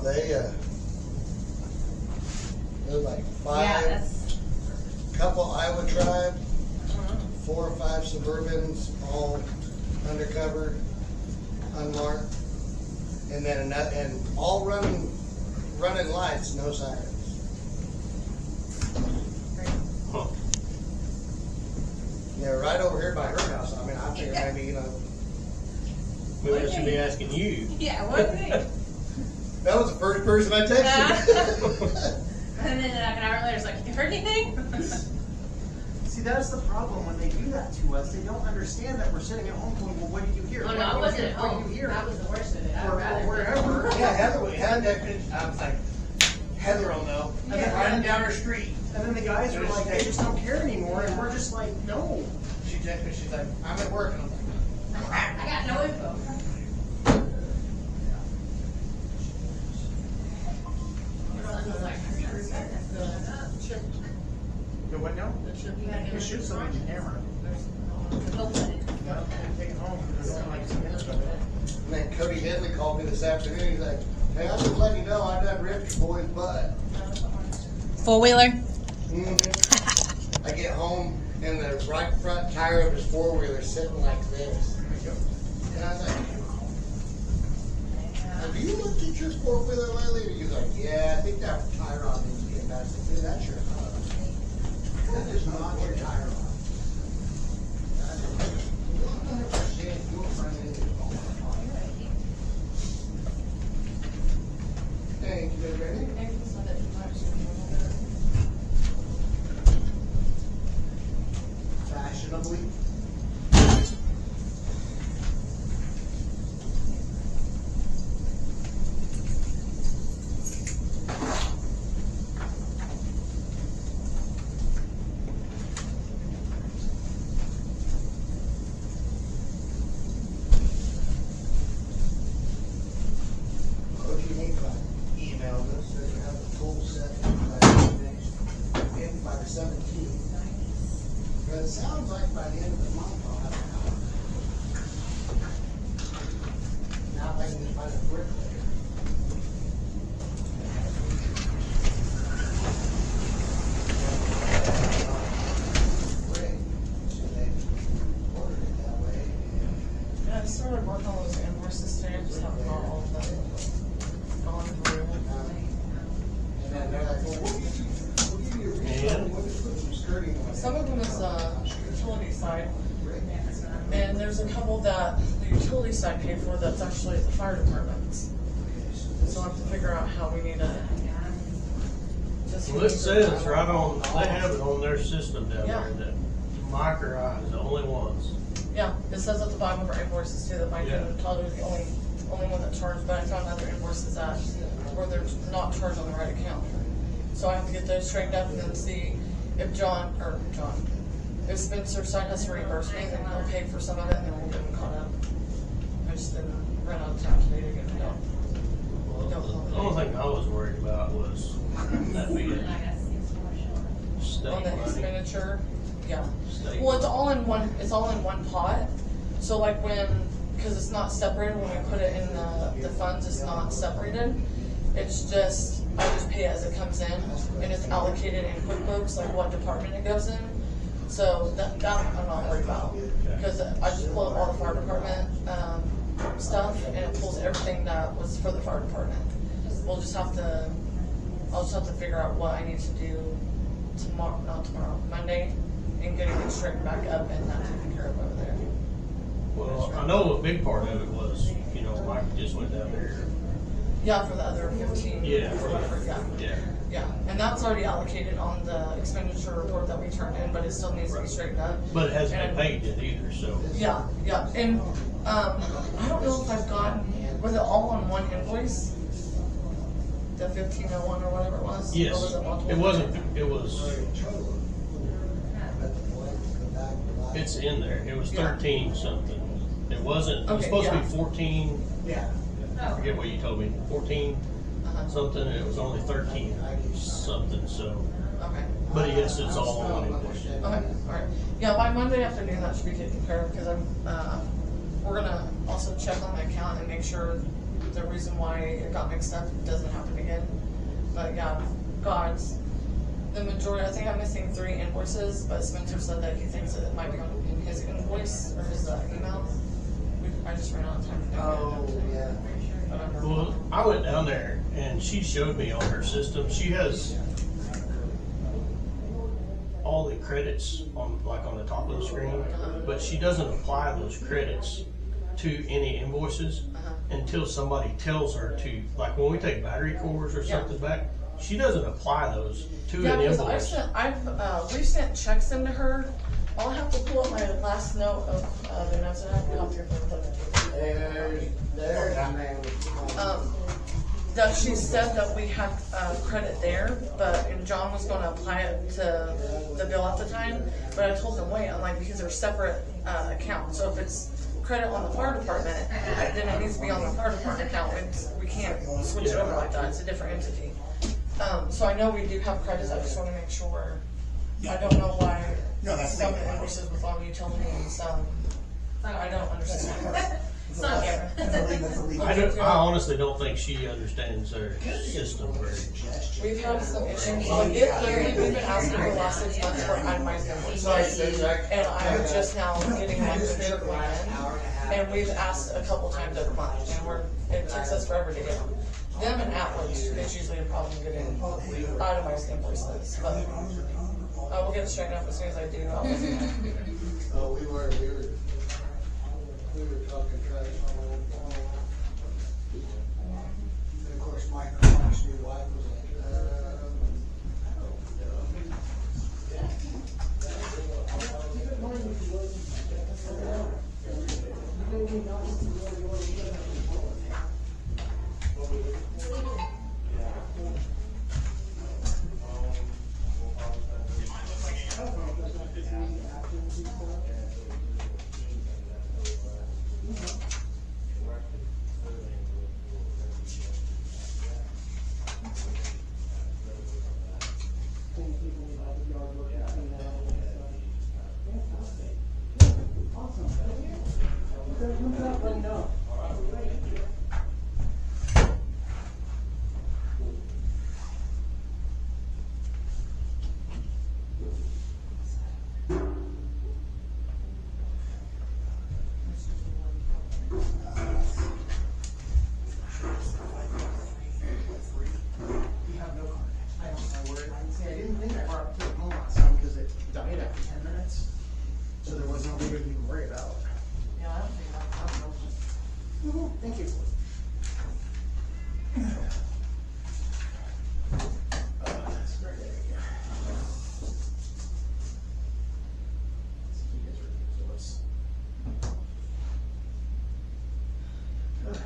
know, there was like Yeah, couple Iowa tribe, 4 or 5 Suburbans, all undercover, unmarked, and then and all running lights, no sirens. Huh. Yeah, right over here by her house. I mean, I figure maybe, you know. Maybe I should be asking you. yeah, what do you think? That was the first person I texted. And then like an hour later, it's like, you heard anything? See, that's the problem when they do that to us. They don't understand that we're sitting at home going, well, what did you hear? Oh, no, What I did you wasn't hear? at What home. did you hear? That was the worst of it. I'd Or rather. wherever. Yeah, Heather I was like, Heather will know. And then Yeah. running down her street. And then the guys are like, they just don't care anymore, and we're just like, no. She texted me, she's like, I'm at work. And I'm like, I got no info. You what now? You shoot somebody in the camera. Take it home. Because I don't like some minutes of it. and then Cody Headley called me this afternoon. He's like, hey, I'm just letting you know I done ripped your boy's butt. 4-wheeler? Mm-hmm. I get home and the right front tire of his 4-wheeler sitting like this. And I was like, have you looked at your 4-wheeler lately? And he's like, yeah, I think that tire rod needs to get back. I said, dude, that's your hub. That is not your tire rod. 100% you'll find it. Thank you, baby. Fashionably. What do you think about email this? So you have the full set by the 17th. But it sounds like by the end of the month I'll have it out. Now if I can just find a bricklayer. So they ordered it that way. Yeah, I started working on those invoices today, I just haven't got all of them gone through. And then they're like, well, we'll give you a refund. We'll just put some skirting on it. Some of them is utility side, and there's a couple that the utility side paid for that's actually at the fire department's. So I have to figure out how we need to. Well, it says right on, they have it on their system down Yeah. there that Mike or I is the only ones. Yeah, it says at the bottom of our invoices too that Mike Yeah. and Todd are the only one that charged, but I found other invoices that where they're not charged on the right account. So I have to get those straightened up and then see if if Spencer's side has to reimburse me, then they'll pay for some of it and then we'll get them caught up. I just didn't run out of time today to get them done. The only thing I was worried about was that being state On the money. expenditure, yeah. State Well, it's money. all in one pot. So like because it's not separated, when we put it in the funds, it's not separated. It's just, I just pay as it comes in, and it's allocated in QuickBooks, like what department it goes in. So that I'm not worried about, because I just pull up all the fire department, stuff, and it pulls everything that was for the fire department. I'll just have to figure out what I need to do Monday, and getting it straightened back up and that taken care of over there. Well, I know a big part of it was, Mike just went down there. Yeah, for the other 15. Yeah. Or whatever, Yeah. yeah. And that's already allocated on the expenditure report that we turned in, but it still needs to be straightened up. But it hasn't been And- paid yet either, so. Yeah, and, I don't know if I've gotten, was it all on one invoice? The 1501 or whatever it was? Yes, Or was it multiple? it wasn't, it was, it's in there, it was 13 something. It wasn't, it was Okay, supposed to yeah. be 14, Yeah. I forget what you told me, 14 Uh-huh. something, and it was only 13 something, so. Okay. But yes, it's all on one invoice. Okay, alright. Yeah, by Monday afternoon, that should be taken care of, because we're gonna also check on the account and make sure the reason why it got mixed up doesn't happen again. But yeah, the majority, I think I'm missing 3 invoices, but Spencer said that he thinks that it might be in his invoice or his email. I just ran out of time. Oh, yeah. Well, I went down there and she showed me on her system, she has all the credits on the top of the screen, but she doesn't apply those credits to any invoices until somebody tells her to, like when we take battery cores or something back, she doesn't apply those to an invoice. We've sent checks into her. I'll have to pull up my last note of the notes that I have copied here. There's a man. That she said that we had credit there, and John was going to apply it to the bill at the time, but I told him wait. I'm like, because they're separate accounts. So if it's credit on the fire department, then it needs to be on the fire department account. We can't switch it over like that. It's a different entity. So I know we do have credits. I just want to make sure. I don't know why some invoices with on utility and some I don't understand. It's not here. I honestly don't think she understands their system very. We've had some issues. Like we've been asking for the last 6 months for itemized invoices, and I'm just now getting like the trickling in. And we've asked a couple times every month, and it takes us forever to get them. Them and Atlas is usually a problem getting itemized invoices, but we'll get it straightened up as soon as I do. I'll let you know. Oh, we were talking trash on and of course, Mike's new wife was like, I don't know.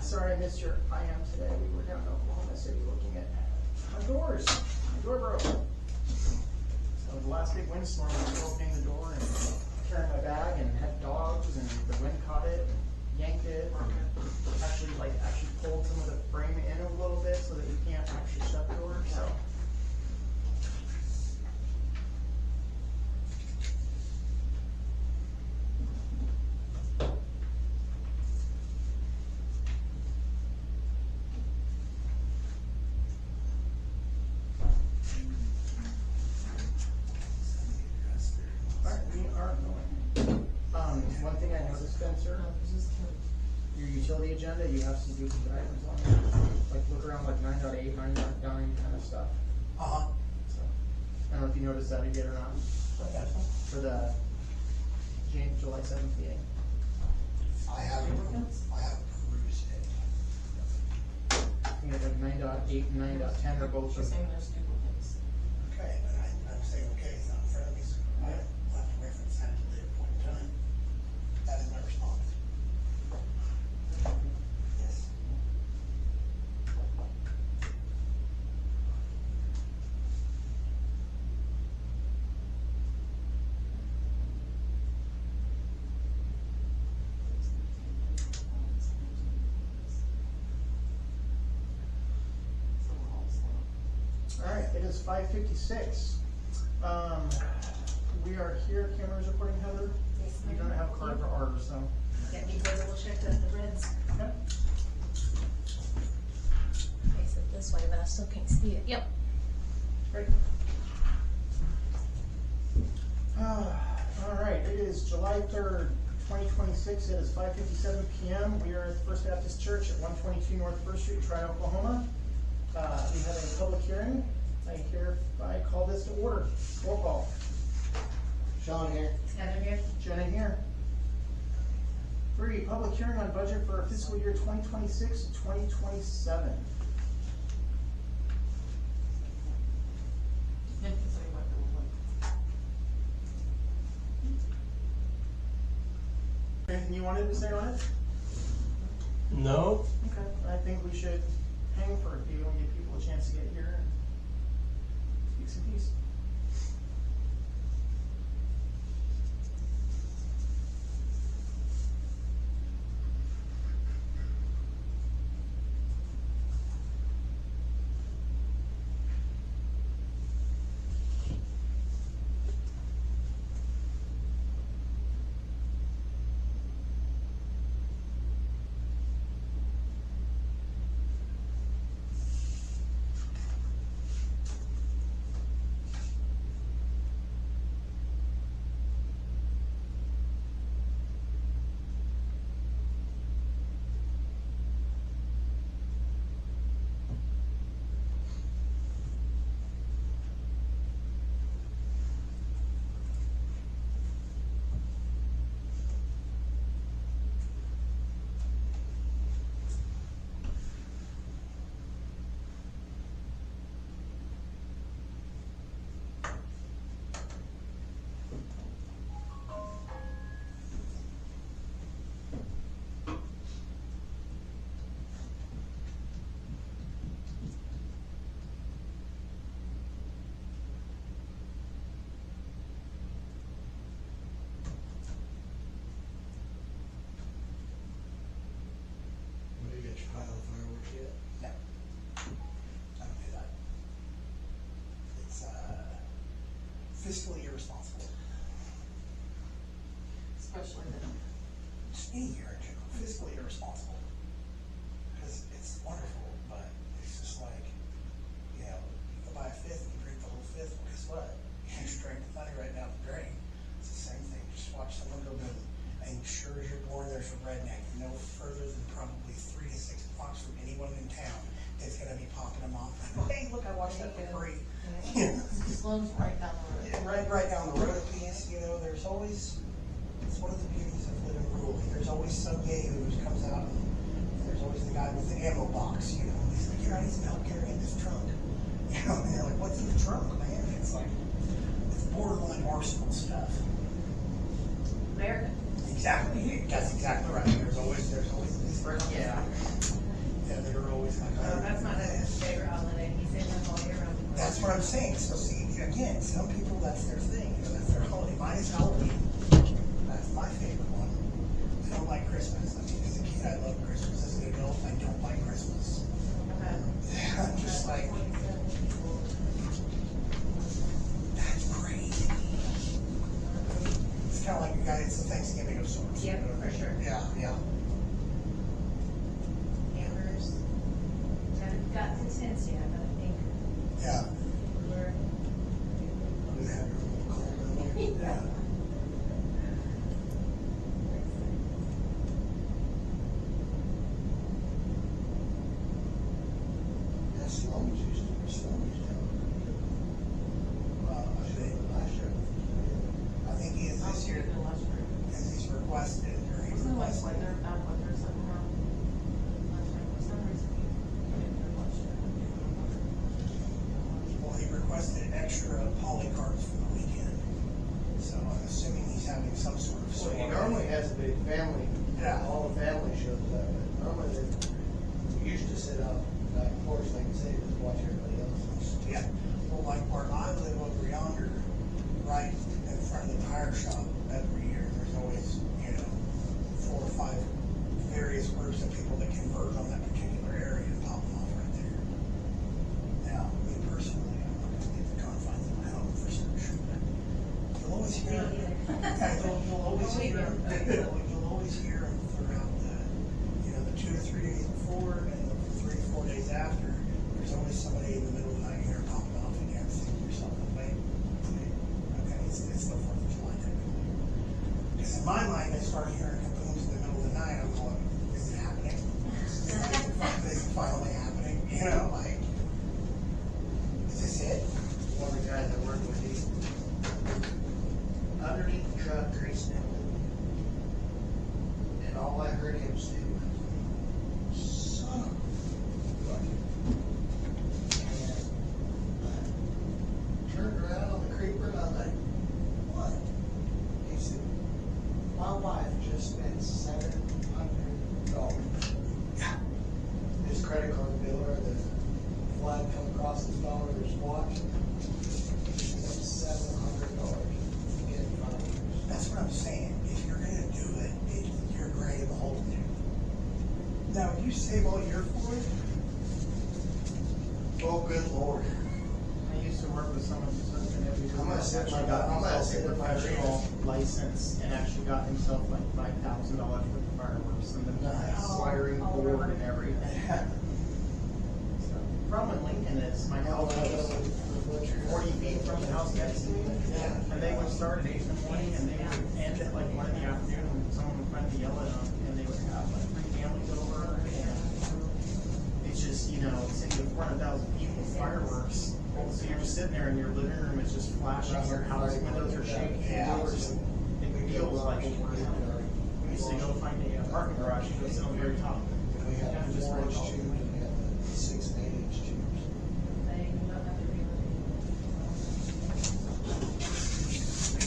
Sorry I missed your IM today. We were down in Oklahoma City looking at my doors. My door broke. So the last big windstorm, I was opening the door and carrying my bag and had dogs and the wind caught it, yanked it, actually pulled some of the frame in a little bit so that you can't actually shut the door. So. One thing I noticed, Spencer, your utility agenda, you have some duplicate items on there. Like look around like 9.8, 9.9 kind of stuff. So, I don't know if you noticed that again or not. For the July 7th meeting. I haven't perused it. You know, like 9.8 and 9.10 are both. She's saying there's duplicates. Okay, but I'm saying, okay, it's not in front of me, so I'll have to reference that at a later point in time. That is my response. Yes. Alright, it is 5:56. We are here, cameras reporting, Heather. We don't have a card for ours, so. Yeah, because we'll check the reds. Okay. still can't see it. Yep. Great. All right, it is July 3rd, 2026. It is 5:57 p.m. We are at the First Baptist Church at 122 North First Street, Tryon, Oklahoma. We have a public hearing. I hereby call this to order. Roll call. Sean here. Heather here. Jenna here. 3, public hearing on budget for fiscal year 2026 to 2027. Anything you wanted to say on it? No, Okay. I think we should hang for a few and give people a chance to get here and speak some peace. Have you got your pile of fireworks yet? No. I don't do that. It's, fiscally irresponsible. Especially then. Just any year in general, fiscally irresponsible. Because it's wonderful, but it's just like, you know, you go buy a fifth and you drink the whole fifth, well, guess what? You just drank the money right down the drain. It's the same thing, just watch someone go boom. And sure as you're born, there's a redneck, no further than probably 3 to 6 blocks from anyone in town that's gonna be popping them off. Hey, look, I watched that for free. Yeah. Sloan's right down the road. Yeah, right down the road a piece, you know, there's always, it's one of the beauties of living rurally. There's always some yahoo who comes out and there's always the guy with the ammo box, you know, he's like, here, I need some help carrying this trunk. You know, and they're like, what's in the trunk, man? It's like, it's borderline arsenal stuff. America. Exactly, that's exactly right. There's always these Yeah. Yeah, they're always like, oh, That's my dad's favorite holiday. He says that all year round. that's what I'm saying. So see, again, some people, that's their thing, you know, that's their holiday. Mine is Halloween. That's my favorite one. I don't like Christmas. I mean, as a kid, I love Christmas. As an adult, I don't like Christmas. I'm just like, that's crazy. It's kind of like a guy, it's the Thanksgiving of sorts. Yeah, for sure. Yeah, yeah. Hammers. Haven't got to tents yet, but I think Yeah. we're. You have your little cold in there. Yeah. That's Sloan's used to, Sloan's down. I think last year. I think he is this year, because he's requested, or he's Wasn't it like requested. weather, bad weather or something wrong? Last year, for some reason, he didn't do last year. Well, he requested extra polycards for the weekend, so I'm assuming he's having some sort of. So he normally has a big family. Yeah. All the family shows up, but normally we used to sit out back porch, like I say, just watch everybody else. Yeah, well, like where I live over yonder, right in front of the tire shop, every year, there's always, you know, 4 or 5 various groups of people that converge on that particular area and pop them off right there. Now, me personally, I'm not gonna leave the confines of my home for certain, but you'll always hear, you'll always hear, you'll always hear them throughout the, you know, the 2 to 3 days before and the 3 to 4 days after. There's always somebody spent $700. His credit card bill or the flag come across his phone or his watch. $700 to get 5 years. That's what I'm saying. If you're gonna do it, you're gray in the whole thing. Now, if you save all year for it, Oh, good Lord. I used to work with someone who's husband every day. I'm gonna set my- Actually got I'm gonna himself set a my professional career. license and actually got himself like $5,000 worth of fireworks and the Nice. wiring All board around. and everything. So, problem in Lincoln is my house is 40 feet from the house next to me. And they would start at 8 in the morning and they would end at like 1 in the afternoon when someone would finally yell at them and they would have like 3 families over and it's just, you know, city of 400,000 people, fireworks. So you're just sitting there and your living room is just flashing, your house windows are shaking, Yeah. doors, it feels like we used to go find a parking garage and go sit on the very top. We had And just 4-inch watch. tubes, and we had the 6 and 8-inch tubes. They don't have to be. We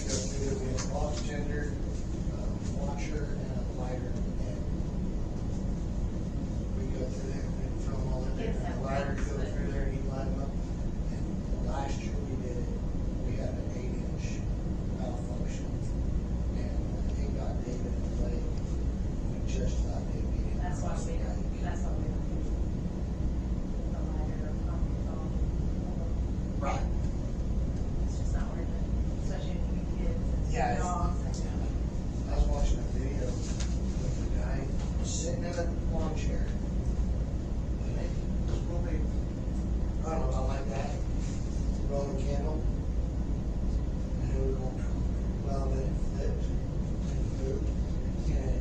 go through, we have a box tender, a washer, and a lighter, and we go through there and throw them all in there, Yes, and the that lighter works, go but- through there, and he light them up. And last year we did it, we had an 8-inch malfunction, and it got David in the leg. We just about did get him. That's why we don't, that's why we don't. The lighter or pumpkin phone. right. It's just not worth it, especially if you get kids and Yeah, it's- dogs. I was watching a video with a guy sitting in a lawn chair. And it was probably, I don't know, about like that, Roman candle. And it was going, well, then it flipped and moved. And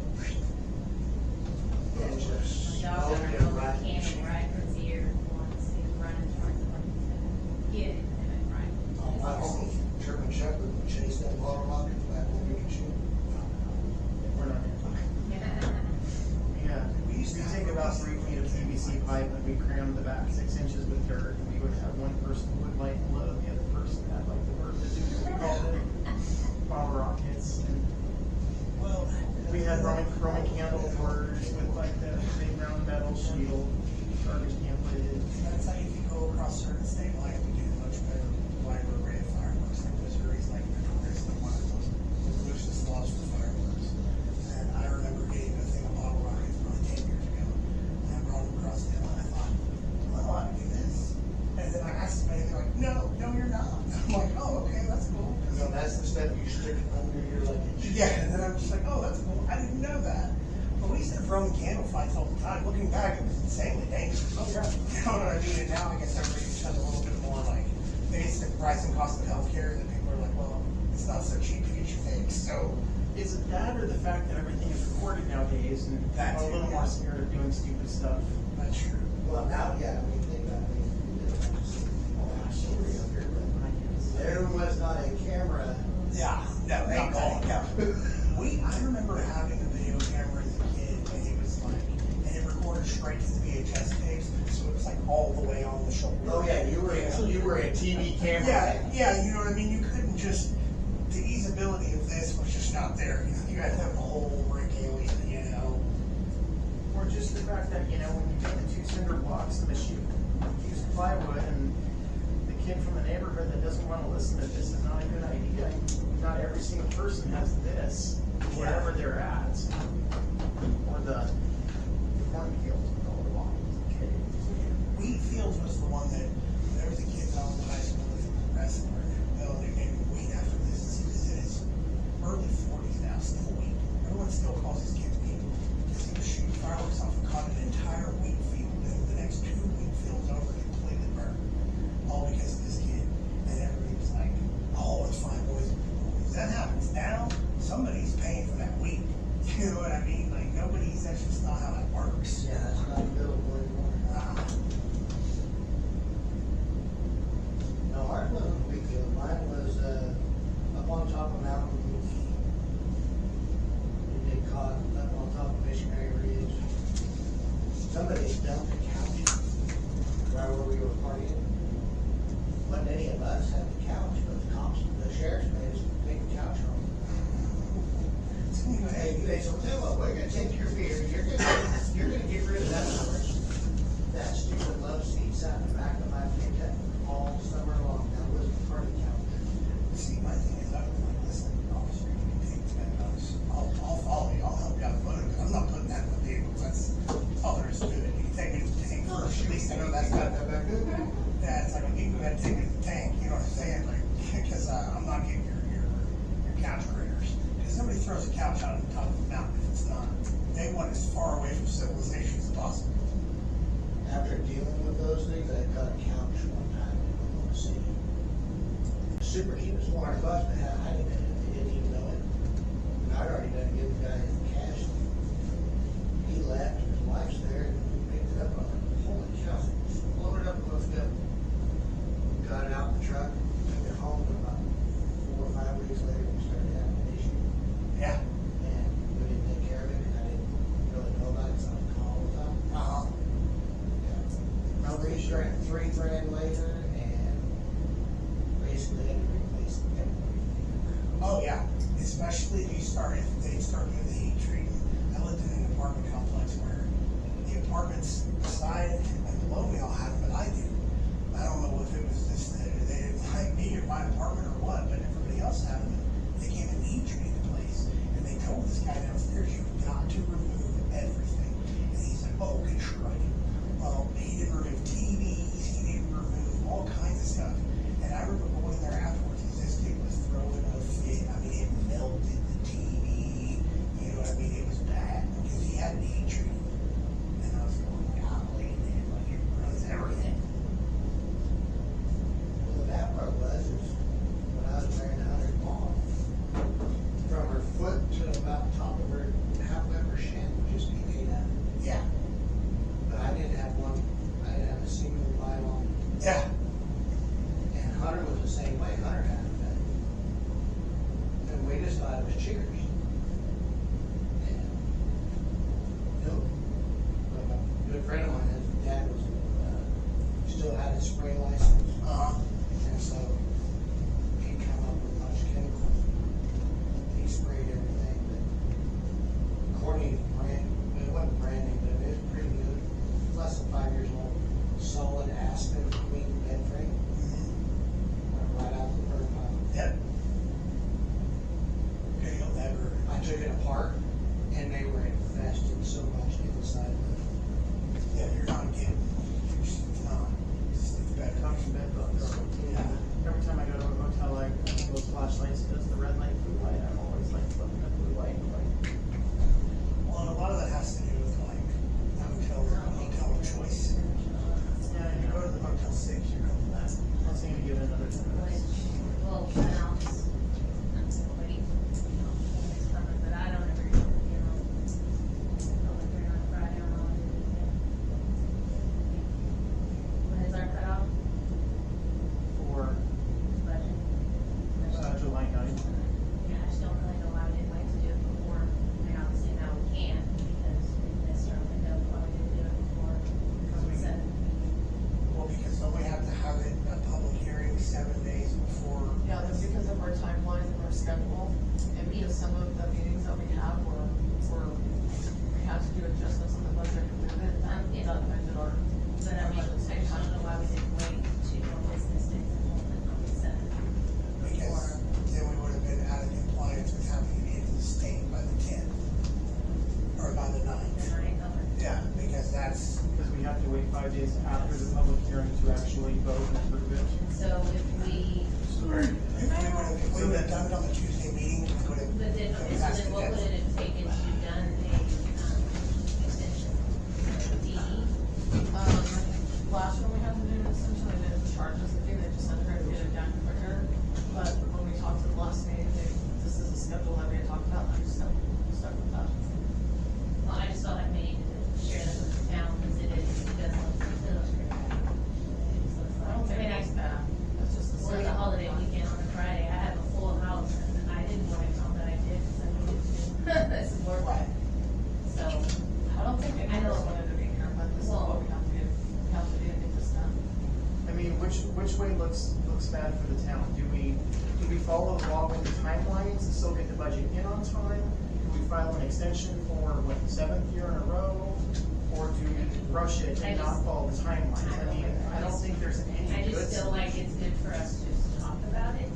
it just My dog smoked got him a right in the candy chin. right in his ear once, he was running towards the one get it, and it right. My homie, German Shepherd, would chase that bottle rocket back when we could shoot. We're not here. Yeah, we take about 3 feet of PVC pipe and we cram the back 6 inches with dirt. And we would have one person who would light and load, the other person had like the work to do. We called it bottle rockets. And Well, we had Roman candle holders with like the big round metal shield, garbage can lid. that's like if you go across certain state lines, we do much better wider array of fireworks. Like Missouri's like notorious for one of those loosest laws for fireworks. And I remember getting a thing of bottle rockets probably 10 years ago. And I brought them across the hill and I thought, well, I can do this. And then I asked somebody, and they're like, no, you're not. I'm like, oh, okay, that's cool. You know, that's the stuff you stick under your luggage. Yeah, and then I'm just like, oh, that's cool. I didn't know that. But we used to have Roman candle fights all the time. Looking back, it was insanely dangerous. Oh, yeah. You know what I mean? And now I guess everybody just has a little bit more like, maybe it's the price and cost of healthcare that people are like, well, it's not so cheap to get you fixed. So, Is it that or the fact that everything is recorded nowadays and people That's are a little it, more yeah. scared of doing stupid stuff? that's true. Well, now, yeah, I mean, think about it. There was not a camera. Yeah, no, thank God. Yeah. I remember having a video camera as a kid, and it was like, and it recorded straight to the VHS tapes, so it was like all the way on the shoulder. Oh, yeah, you were a TV camera. Yeah, you know what I mean? You couldn't just, the easeability of this was just not there. You had to have the whole regalia, you know? Or just the fact that, you know, when you take the 2 cinder blocks and the sheet used plywood and the kid from the neighborhood that doesn't want to listen that this is not a good idea, not every single person has this, wherever they're at. Or the cornfield with all the lawns and kids. Wheat Fields was the one that, when there was a kid out in high school with a wrestler, well, they named him Wheat after this, he's in his early 40s now, still Wheat. Everyone still calls his kids Wheat, because he was shooting fireworks off and caught an entire wheat field, and the next 2 wheat fields over completely burned, all because of this kid. And everybody was like, oh, it's fine, boys. That happens now, somebody's paying for that wheat. You know what I mean? Like, that's just not how that works. Yeah, that's not buildable anymore. No, ours wasn't a big deal. Mine was, up on top of Mountain Roof. We get caught up on top of Missionary Ridge. Somebody dumped a couch right where we were partying. Wasn't any of us had the couch, but the cops, the sheriff's made us take the couch home. It's They said, tell what, we're gonna take your beer, you're gonna get rid of that number. That stupid love seat sat in the back of my pickup all summer long, that was the party calendar. See, my thing is, I was like, listen, officer, you can take $10. I'll follow you, I'll help you out with it, I'm not putting that in the vehicle, that's all there is to it. You can take me to the tank first, at least I know that's not that bad. Yeah, it's like, you gotta take me to the tank, you know what I'm saying, like, because, I'm not getting your couch critters. Because nobody throws a couch out on the top of the mountain if it's not, they want as far away from civilization as possible. After dealing with those things, I got a couch one time in Oklahoma City. Super cheap, it's $400, but I didn't even know it. And I'd already done give the guy his cash. He left, and his wife's there, and we picked it up, and I was like, holy cow, just load it up and let's go. Got it out in the truck, took it home, and about 4 or 5 weeks later, we started having an issue. Yeah. And we didn't take care of it, and I didn't really know about it, so I was calling all the time. Uh-huh. Three grand later, and basically had to replace everything. Oh, yeah, especially if they start doing the heat treatment. I lived in an apartment complex where the apartments beside and below me all had them, but I didn't. I don't know if it was just that they didn't like me or my apartment or what, but everybody else had them. They came and heat treated the place, and they told this guy downstairs, you've got to remove everything. And he's like, oh, okay, sure I do. Well, he didn't remove TVs, he didn't remove all kinds of stuff. And I remember going there afterwards, and this dude was throwing a fit. I mean, it melted the TV, you know what I mean? It was bad, because he had it heat treated. And I was going, golly, man, like, it ruins everything. Well, the bad part was, is when I was wearing 100 long, from her foot to about the top of her, halfway up her shin, would just be paid out. Yeah. But I didn't have a single nylon. Yeah. And Hunter was the same way, Hunter had it. And we just thought it was chiggers. And, nope. But a good friend of mine, his dad was, still had his spray license. Uh-huh. And so, he'd come up with a bunch of chemicals. He sprayed everything, but according to the brand, it wasn't brand new, but it was pretty good. Less than 5 years old. Solid aspen queen bed frame. Went right out the burn pile. Yep. Okay, you'll never. I took it apart, and they were invested so much inside of it. Yeah, you're not getting. It's not. It's better. Talking bed bugs. Yeah. Every time I go to a hotel, like, those flashlights, does the red light, blue light, I'm always like looking at blue light, like, Well, and a lot of that has to do with like hotel of choice. yeah, You go to the Motel 6, you're going that. I was thinking to give it another 10 minutes. Well, now, nobody, it's coming, but I don't ever, go there on Friday or on. When is our cutoff? For, Budget? July 9th. Yeah, I just don't really know why we didn't like to do it before. I mean, obviously now we can, because we missed our window, why we didn't do it before. Because we said, Well, because don't we have to have it, a public hearing 7 days before? Yeah, that's because of our timeline and our schedule, and because some of the meetings that we have we had to do adjustments on the budget and move it, Yeah. not budget or. but I mean, I just don't know why we didn't wait 2 more business days and hold it on the 7th. Because then we would have been out of compliance with having it into the state by the 10th. Or by the 9th. The 9th, okay. Yeah, because that's, Because we have to wait 5 days after the public hearing to actually vote and approve it. So if we, if we would have done it on the Tuesday meeting, we would have. but then, okay, so then what would it have taken to done a, extension? DE? Last one we had to do, essentially they didn't charge us a fee, they just said we're gonna get it done quicker. But when we talked to the last meeting, this is a schedule that we had talked about, and I just stuck with that. Well, I just felt like we needed to share that with the town, because it does look illustrative. I don't think it's bad, it's just a Well, it's a schedule. holiday weekend on a Friday, I have a full house, and I didn't want to know that I did, because I needed to, this is more fun. So, I don't think any of us wanted to be here, but this is what we have to do, to get this done. I mean, which way looks bad for the town? Do we follow along with the timelines and still get the budget in on time? Do we file an extension for, what, the 7th year in a row? Or do we rush it and not follow the timeline? I mean, I don't think there's any I good just feel like it's good for us to just talk about it,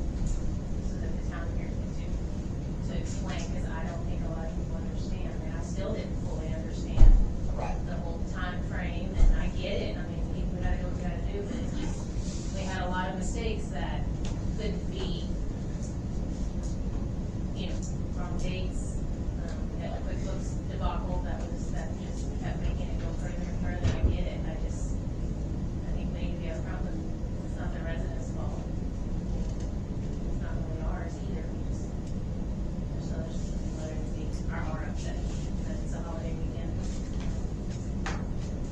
so that the town here can to explain, because I don't think a lot of people understand, and I still didn't fully understand the whole time frame, and I get it, I mean, we gotta do what we gotta do, but it's just, we had a lot of mistakes that couldn't be, you know, wrong dates, we had a QuickBooks debacle that just kept making it go further and further. I get it, I think we need to be upfront with, it's not the residents' fault. It's not really ours either, we just, there's others that are more upset that it's a holiday weekend.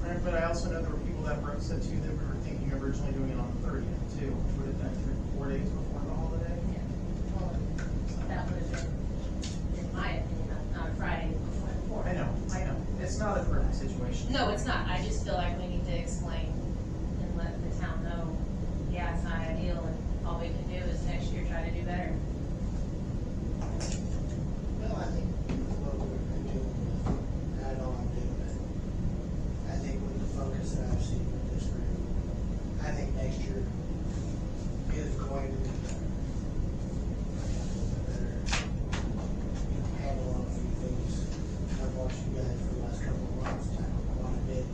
Right, but I also know there were people that were upset too, that we were thinking of originally doing it on the 30th too, which would have been 3 or 4 days before the holiday. Yeah. Well, that would have been, in my opinion, not a Friday before the fourth. I know, it's not a perfect situation. No, it's not, I just feel like we need to explain and let the town know, yeah, it's not ideal, and all we can do is next year try to do better. Well, I think what we're doing, I know I'm doing it. I think with the focus that I've seen with this group, I think next year is going to be better. Better, handle on a few things. I've watched you guys for the last couple of months, tackle quite a bit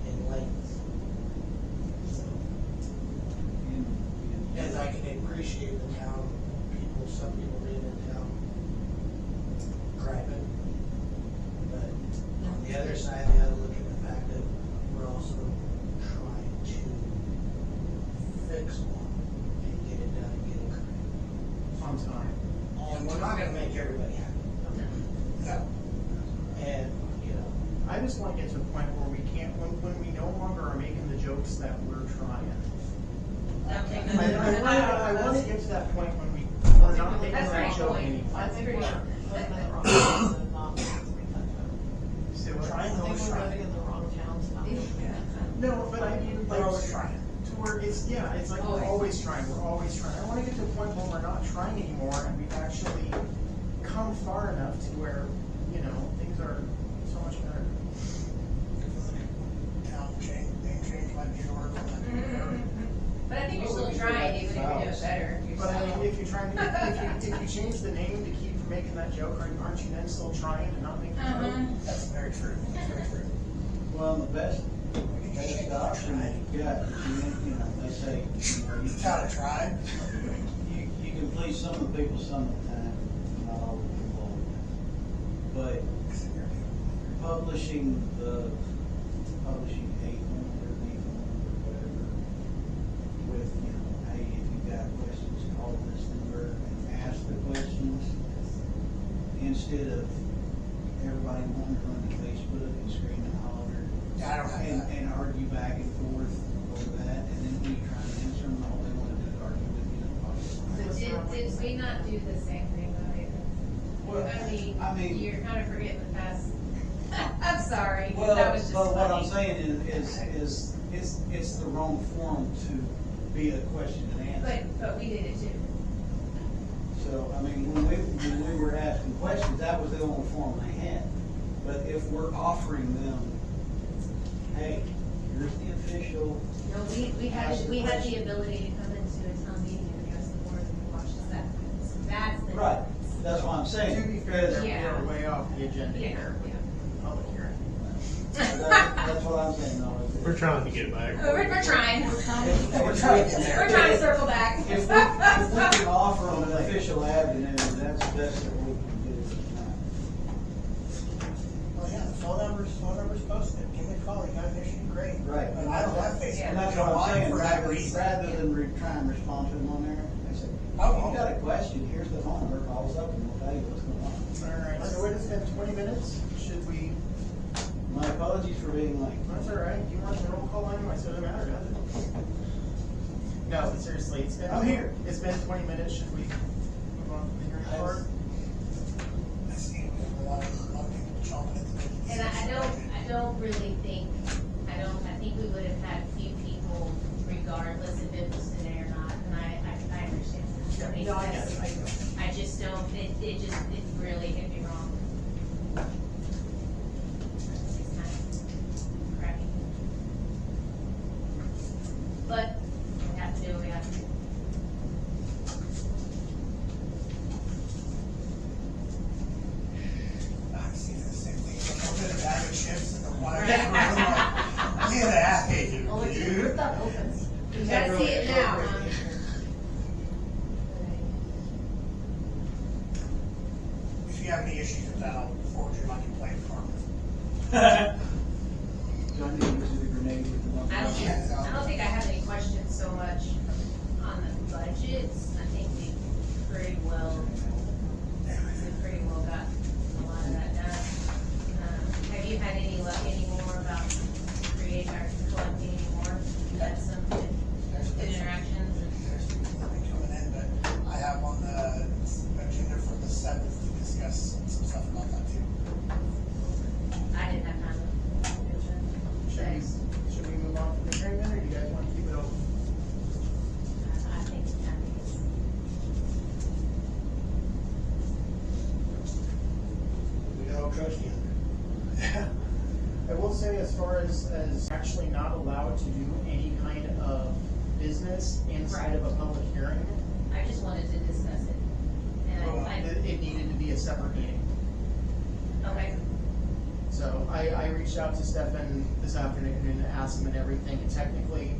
in length. So, as I can appreciate the town people, some people being in town griping, but on the other side, you gotta look at the fact that we're also trying to fix one and get it done and get it correct. On time. And we're not gonna make everybody happy. No. And, you know, I just want to get to a point where we can't, when we no longer are making the jokes that we're trying. I want to get to that point when we're not making That's that right, joke point. anymore. I think we're That's living in the right. wrong towns and not refund them. Say what? I think always we're trying. living in the wrong towns, not refund. No, but I mean, like, We're always trying. to where it's, yeah, it's like we're always trying. I want to get to a point where we're not trying anymore and we've actually come far enough to where, you know, things are so much better. Town change, name change might be in order for that. But I think you're still trying, even if you do it better. You're But I still- mean, if you change the name to keep from making that joke, aren't you then still trying to not make the joke? That's very true, that's very true. Well, the best We can just change the option tribe. you've got, you know, they say, you Town of tribe, you can please some of the people some of the time, not all the people all the time. But publishing a phone or B phone or whatever with, you know, hey, if you've got questions, call this number and ask the questions instead of everybody wanting to run to Facebook and scream and holler. Yeah, I don't have that. And argue back and forth over that, and then when you try to answer them, all they want to do is argue with you. Did we not do the same thing though, Nathan? Well, I mean- You're kind of forgetting the past. I'm sorry, Well, that was just but what I'm funny. saying is it's the wrong form to be a question and answer. But we did it too. So, I mean, when we were asking questions, that was the only form they had. But if we're offering them, hey, here's the official, No, we had the ability to come into a town meeting and address the board and watch the staff. That's the. right, that's what I'm To saying. be fair, Yeah. we're way off the agenda Yeah, here. yeah. Public hearing. That's what I'm saying, though. We're trying to get back. We're trying. If- We're trying to get there. We're trying to circle back. If we can offer them an official avenue, that's the best that we can do. well, yeah, the phone number's posted, give me a call, you got an issue, great. Right. But I don't have Facebook. And that's You know what why? I'm saying, For that reason. rather than try and respond to them on there, I say, Oh, if you got a question, here's the phone number, call us up and we'll tell you what's going on. Alright, so it has been 20 minutes. Should we, My apologies for being late. that's alright, you want the roll call anyway, so it doesn't matter, does it? No, but seriously, it's been. I'm here. It's been 20 minutes, should we move on to the hearing part? I see a lot of people chomping at the bit. And I don't really think, I think we would have had few people regardless if it was today or not, and I understand that. No, I get it, I get it. I just don't, it really hit me wrong. gotta see it now, huh? If you have any issues with that, I'll forward you my complaint form. John, did you use the grenade with the one? I don't think I have any questions so much on the budgets. I think we pretty well got a lot of that done. Have you had any luck anymore about creating or collecting anymore? You had some good interactions and. There's nothing coming in, but I have on the agenda for the 7th to discuss some stuff about that too. I didn't have time to. Should we move on from the hearing then, or do you guys want to keep it open? I think it's time to get. We got all trustee under. I will say, as far as actually not allowed to do any kind of business inside of a public hearing, I just wanted to discuss it. And it needed to be a separate meeting. okay, So I reached out to Stefan this afternoon and asked him and everything, and technically,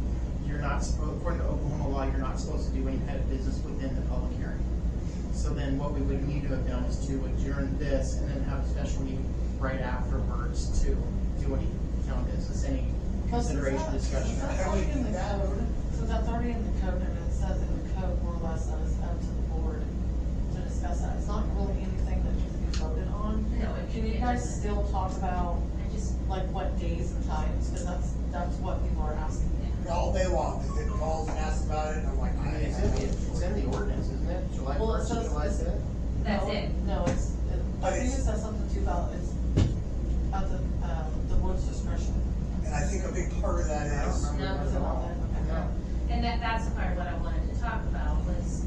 you're not supposed, according to Oklahoma law, you're not supposed to do any kind of business within the public hearing. So then what we would need to have done is to adjourn this and then have a special meeting right afterwards to do any town business, any consideration, discussion. That's already in the code, so that's already in the code, and it says in the code more or less that it's up to the board to discuss that. It's not really anything that needs to be voted on. No, Can you guys still talk about, I just, like, what days and times, because that's what people are asking. All day long, they get calls and ask about it, and I'm like, I mean, it's in the ordinance, isn't it? July Well, it 1st to says- July 5th? that's No, it. No, I think it says something too about, it's at the board's discretion. and I think a big part of that is, No, Is it on there? Okay. No. And that's the part what I wanted to talk about was,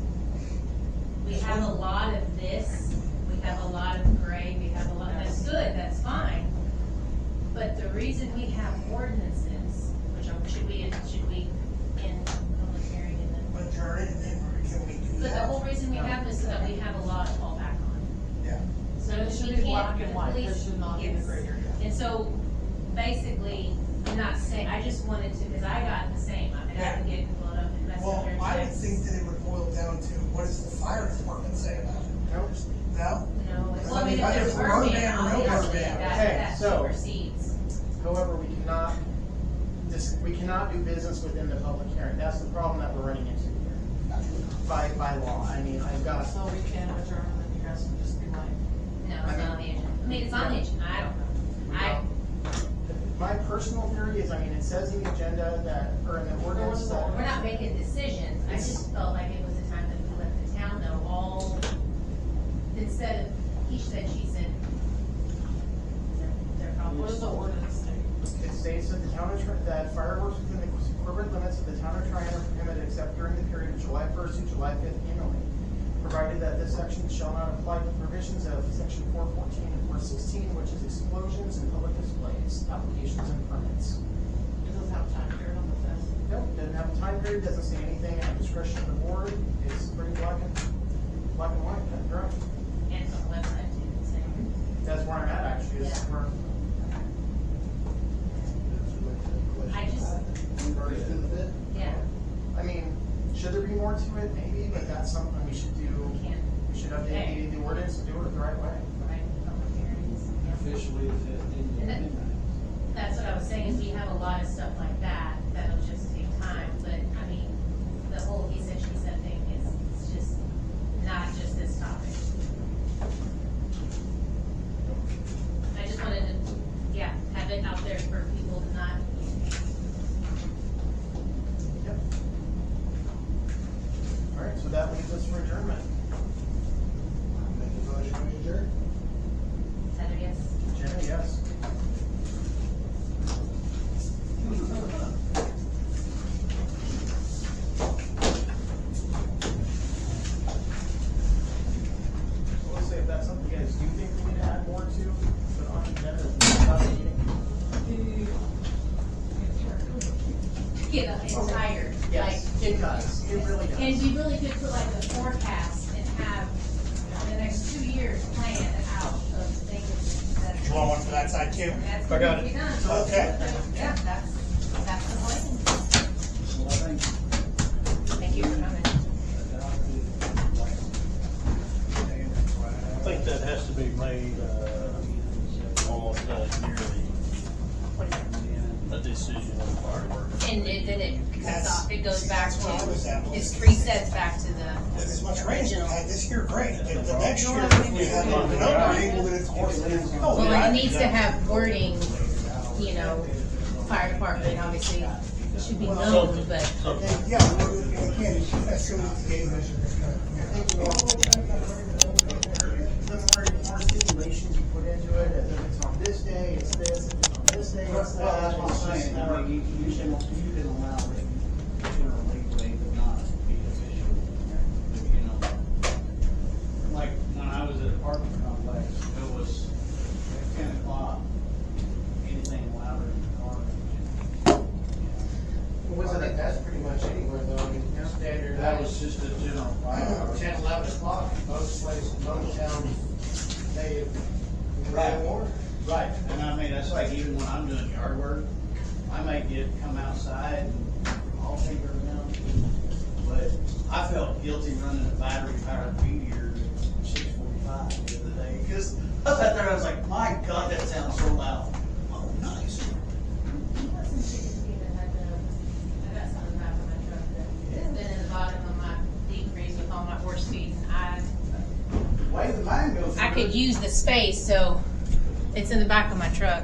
we have a lot of this, we have a lot of gray, we have a lot, that's good, that's fine. But the reason we have ordinances, which should we end public hearing and then. adjourn it, and then can we do But the that? whole reason we have this is that we have a lot to fall back on. Yeah. So It should we be can't- black and white, there please- should not be a yes. gray area. And so, basically, I'm not saying, I just wanted to, because I got the same, I mean, I've been getting blown up and messed Well, up their I would checks. think that it would boil down to, what does the fire department say about it? Nope. No? No, Because well, I I mean, mean, if there's if we're burn ban, ban or no obviously, burn ban. Okay, that so- supersedes. However, we cannot do business within the public hearing. That's the problem that we're running into here. By law. I mean, I've got, So we can adjourn, and then you guys can just be like, No, it's not on the agenda. I mean, it's on the agenda, I don't know. my personal theory is, I mean, it says in the agenda that, or in the ordinance that. We're not making decisions, I just felt like it was a time that we let the town know all, instead of he said, she said. They're probably. what does the ordinance say? It states that the town of, that fireworks within the corporate limits of the town of Tryon are prohibited except during the period of July 1st to July 5th annually, provided that this section shall not apply to the provisions of section 414 and 416, which is explosions and public displays, applications and permits. It doesn't have a time period on the fifth. Nope, doesn't have a time period, doesn't say anything at discretion of the board, it's pretty black and white, cut and dry. And it's on the website too, the same. That's where I'm at actually, is Yeah. where, I just, First to the fifth? yeah, I mean, should there be more to it? Maybe, but that's something we should do. we can't, We should update the ordinance and do it the right way. right, public hearings. yeah. Officially, the 5th And that- midnight. That's what I was saying, is we have a lot of stuff like that, that'll just take time, but, I mean, the whole he said, she said thing is, it's just not just this topic. I just wanted to, yeah, have it out there for people to not, Yep. All right, so that leaves us for adjournment. Make a motion, we adjourn? is that a yes? Jenny, yes. So let's say if that's something you guys do think we need to add more to, put on the agenda, about the meeting. Get tired, like, Yes, it does, it really does. and you really could put like a forecast and have the next 2 years planned out of things that. You want one for that side too? That's I got what it. we done. Okay. Yeah, that's the plan. Well, I think made, almost yearly, a decision on fireworks. And then it goes back That's what I was at. to, it resets back to the As much rain as we original. had this year, great, but the next year, if we have no rain, then it's horse. Well, it needs to have wording, you know, fire department, obviously, it should be known, but So, Yeah, again, that's really the game measure. The more stipulations you put into it, as if it's on this day, it's this, if it's on this day, it's Well, that's that. what I'm saying, I mean, you can allow it, general leeway, but not be official, you know. Like, when I was at apartment complex, it was at 10 o'clock, anything louder in the car. I think that's pretty much anywhere though, I mean, standard. That was just a general fire. 10, 11 o'clock, most places, most towns, they, Right. warn. Right, and I mean, that's like even when I'm doing yard work, I might come outside and I'll tinker around. But I felt guilty running a battery powered weed eater at 6:45 the other day, because I sat there, I was like, my God, that sounds so loud. Oh, nice. I got some chicken feed that had I got some in the back of my truck that's been in the bottom of my deep freeze with all my horse feed, and Way the mind goes. I could use the space, so it's in the back of my truck.